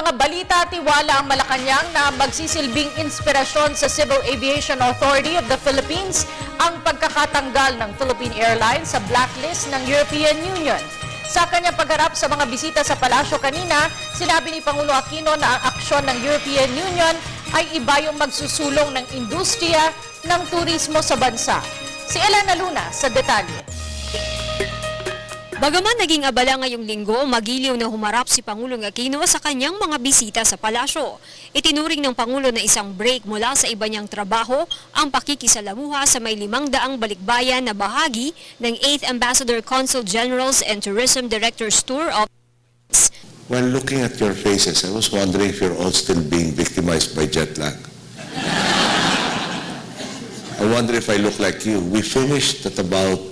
mga balita, tiwala ang Malacanang na magsisilbing inspirasyon sa Civil Aviation Authority of the Philippines ang pagkakatanggal ng Philippine Airlines sa blacklist ng European Union. Sa kanyang pagharap sa mga bisita sa palasyo kanina, sinabi ni Pangulo Aquino na ang aksyon ng European Union ay iba yung magsusulong ng industriya ng turismo sa bansa. Si Elena Luna sa detalye. Bagaman naging abala ngayong linggo, magiliw na humarap si Pangulong Aquino sa kanyang mga bisita sa palasyo. Itinuring ng Pangulo na isang break mula sa iba niyang trabaho ang pakikisalamuha sa may 500 balikbayan na bahagi ng 8th Ambassador Consul Generals and Tourism Directors Tour of When looking at your faces, I was wondering if you're all still being victimized by jet lag. I wonder if I look like you. We finished at about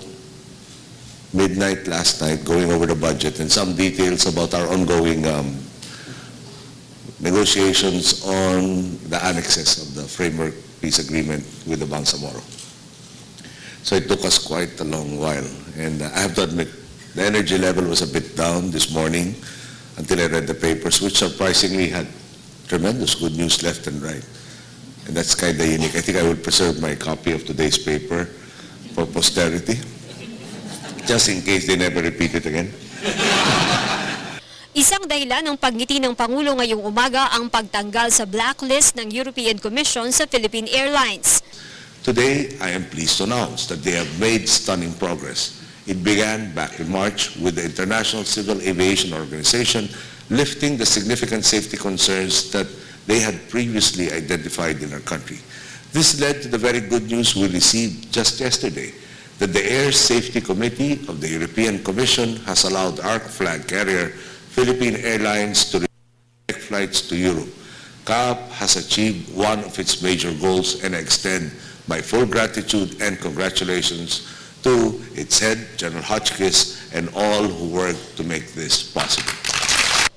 midnight last night going over the budget and some details about our ongoing negotiations on the annexes of the framework peace agreement with the Bangsamoro. So it took us quite a long while, and I have to admit the energy level was a bit down this morning until I read the papers, which surprisingly had tremendous good news left and right, and that's kind of unique. I think I will preserve my copy of today's paper for posterity, just in case they never repeat it again. Isang dahilan ng pagngiti ng Pangulo ngayong umaga ang pagtanggal sa blacklist ng European Commission sa Philippine Airlines. Today, I am pleased to announce that they have made stunning progress. It began back in March with the International Civil Aviation Organization lifting the significant safety concerns that they had previously identified in our country. This led to the very good news we received just yesterday, that the Air Safety Committee of the European Commission has allowed our flag carrier, Philippine Airlines, to resume flights to Europe. CAAP has achieved one of its major goals, and I extend my full gratitude and congratulations to its head, General Hotchkiss, and all who worked to make this possible.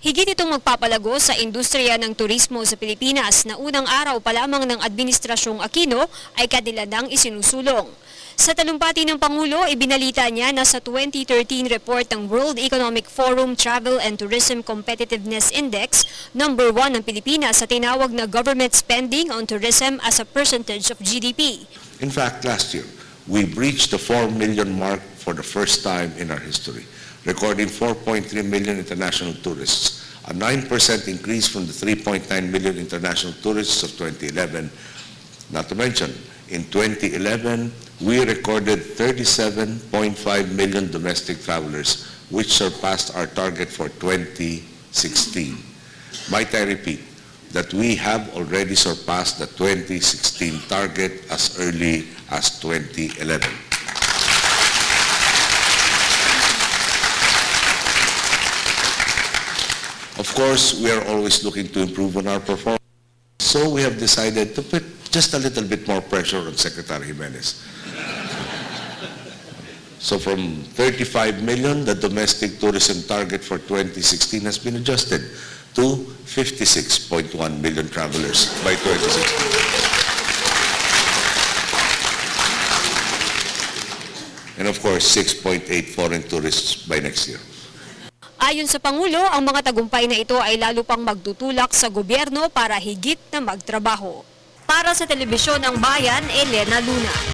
Higit itong magpapalago sa industriya ng turismo sa Pilipinas na unang araw pa lamang ng Administrasyong Aquino ay kanilang isinusulong. Sa talumpati ng Pangulo, ibinalita niya na sa 2013 report ng World Economic Forum Travel and Tourism Competitiveness Index, number 1 ang Pilipinas sa tinawag na government spending on tourism as a percentage of GDP. In fact, last year, we breached the 4 million mark for the first time in our history, recording 4.3 million international tourists, a 9% increase from the 3.9 million international tourists of 2011. Not to mention, in 2011, we recorded 37.5 million domestic travelers, which surpassed our target for 2016. Might I repeat that we have already surpassed the 2016 target as early as 2011. Of course, we are always looking to improve on our performance, so we have decided to put just a little bit more pressure on Secretary Jimenez. So from 35 million, the domestic tourism target for 2016 has been adjusted to 56.1 million travelers by 2016. And of course, 6.8 foreign tourists by next year. Ayon sa Pangulo, ang mga tagumpay na ito ay lalo pang magtutulak sa gobyerno para higit na magtrabaho. Para sa Telebisyon ng Bayan, Elena Luna.